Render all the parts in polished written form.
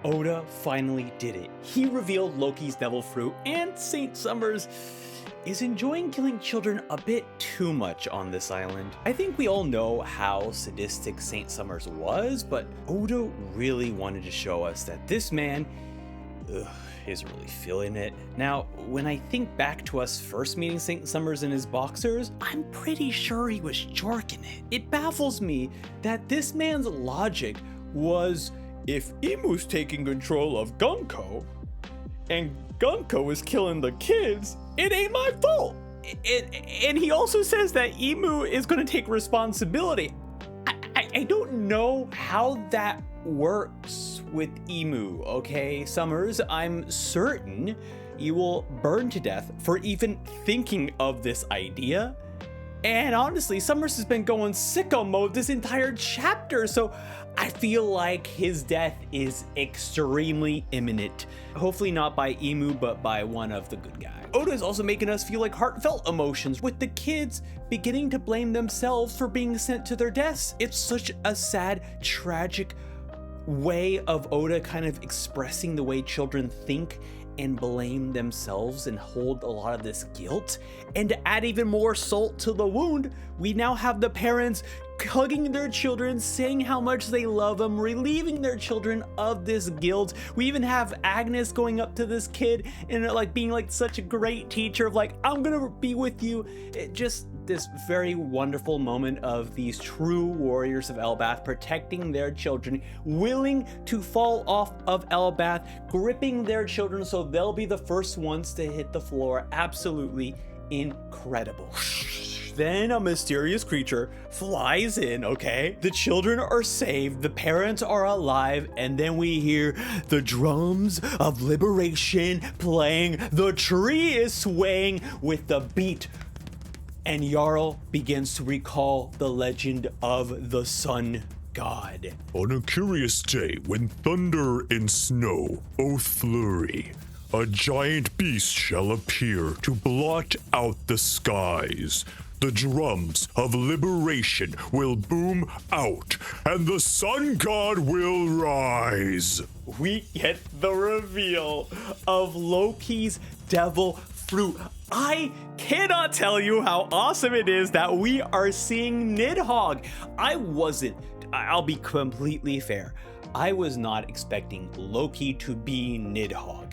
Oda finally did it. He revealed Loki's devil fruit, and Saint Summers is enjoying killing children a bit too much on this island. I think we all know how sadistic Saint Summers was, but Oda really wanted to show us that this man is really feeling it. Now, when I think back to us first meeting Saint Summers in his boxers, I'm pretty sure he was jorking it. It baffles me that this man's logic was, if Imu's taking control of Gunko, and Gunko is killing the kids, it ain't my fault. And he also says that Imu is going to take responsibility. I don't know how that works with Imu, okay, Summers? I'm certain you will burn to death for even thinking of this idea. And honestly, Summers has been going sicko mode this entire chapter, so I feel like his death is extremely imminent. Hopefully not by Imu, but by one of the good guys. Oda is also making us feel like heartfelt emotions, with the kids beginning to blame themselves for being sent to their deaths. It's such a sad, tragic way of Oda kind of expressing the way children think and blame themselves and hold a lot of this guilt. And to add even more salt to the wound, we now have the parents hugging their children, saying how much they love them, relieving their children of this guilt. We even have Agnes going up to this kid and like being like such a great teacher of like, I'm gonna be with you. It just this very wonderful moment of these true warriors of Elbaf protecting their children, willing to fall off of Elbaf, gripping their children so they'll be the first ones to hit the floor. Absolutely incredible. Then a mysterious creature flies in, okay? The children are saved, the parents are alive, and then we hear the drums of liberation playing, the tree is swaying with the beat, and Jarl begins to recall the legend of the sun god. On a curious day when thunder and snow both flurry, a giant beast shall appear to blot out the skies. The drums of liberation will boom out, and the sun god will rise. We get the reveal of Loki's devil fruit. I cannot tell you how awesome it is that we are seeing Nidhogg. I'll be completely fair, I was not expecting Loki to be Nidhogg,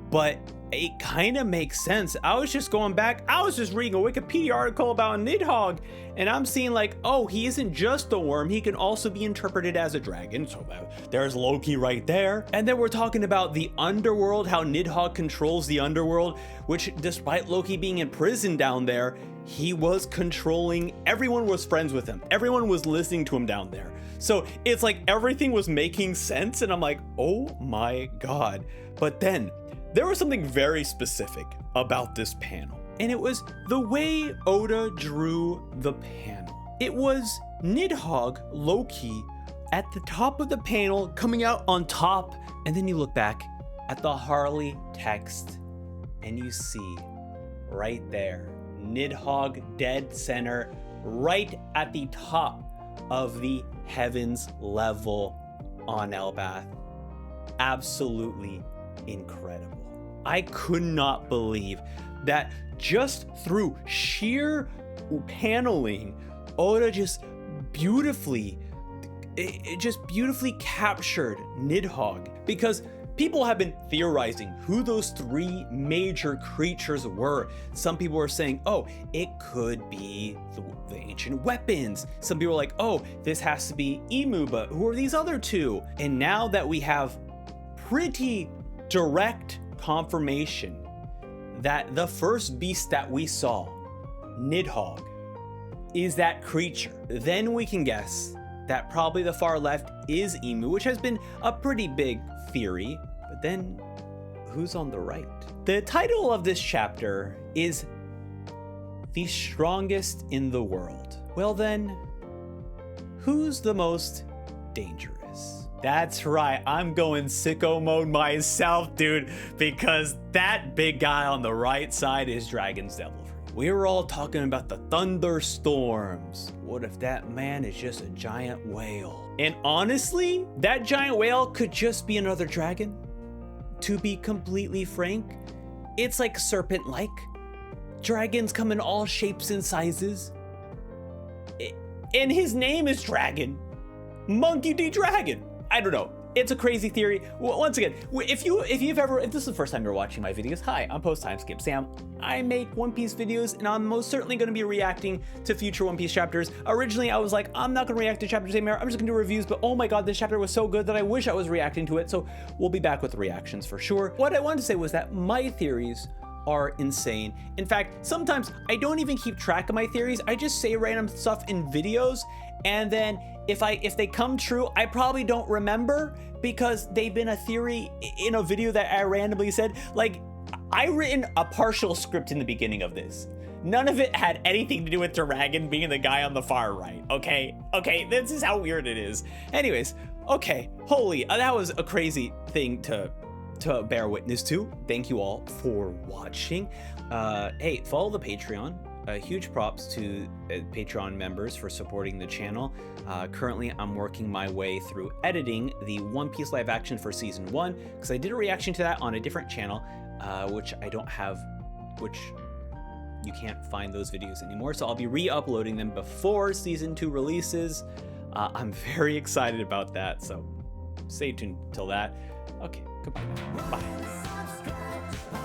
but it kind of makes sense. I was just going back, I was just reading a Wikipedia article about Nidhogg, and I'm seeing like, oh, he isn't just a worm, he can also be interpreted as a dragon. So there's Loki right there. And then we're talking about the underworld, how Nidhogg controls the underworld, which despite Loki being in prison down there, he was controlling, everyone was friends with him. Everyone was listening to him down there. So it's like everything was making sense, and I'm like, oh my God. But then there was something very specific about this panel, and it was the way Oda drew the panel. It was Nidhogg, Loki, at the top of the panel, coming out on top, and then you look back at the Harley text, and you see right there, Nidhogg dead center, right at the top of the heavens level on Elbaf. Absolutely incredible. I could not believe that just through sheer paneling, Oda just beautifully captured Nidhogg, because people have been theorizing who those three major creatures were. Some people were saying, oh, it could be the ancient weapons. Some people were like, oh, this has to be Imu, but who are these other two? And now that we have pretty direct confirmation that the first beast that we saw, Nidhogg, is that creature, then we can guess that probably the far left is Imu, which has been a pretty big theory. But then who's on the right? The title of this chapter is The Strongest in the World. Well then, who's the most dangerous? That's right, I'm going sicko mode myself, dude, because that big guy on the right side is Dragon's Devil Fruit. we were all talking about the thunderstorms. What if that man is just a giant whale? And honestly, that giant whale could just be another dragon. To be completely frank, it's like serpent-like. Dragons come in all shapes and sizes. And his name is Dragon. Monkey D. Dragon. I don't know. It's a crazy theory. Once again, if this is the first time you're watching my videos, hi, I'm Post Time Skip Sam. I make One Piece videos, and I'm most certainly going to be reacting to future One Piece chapters. Originally, I was like, I'm not going to react to chapters anymore. I'm just going to do reviews, but oh my god, this chapter was so good that I wish I was reacting to it. So we'll be back with the reactions for sure. What I wanted to say was that my theories are insane. In fact, sometimes I don't even keep track of my theories. I just say random stuff in videos, and then if they come true, I probably don't remember because they've been a theory in a video that I randomly said. Like, I written a partial script in the beginning of this. None of it had anything to do with Dragon being the guy on the far right, okay? Okay, this is how weird it is. Anyways, okay, holy, that was a crazy thing to bear witness to. Thank you all for watching. Hey, follow the Patreon. Huge props to Patreon members for supporting the channel. Currently, I'm working my way through editing the One Piece live action for season 1 because I did a reaction to that on a different channel, which I don't have, which you can't find those videos anymore. So I'll be re-uploading them before season 2 releases. I'm very excited about that. So stay tuned till that. Okay, goodbye now. Bye.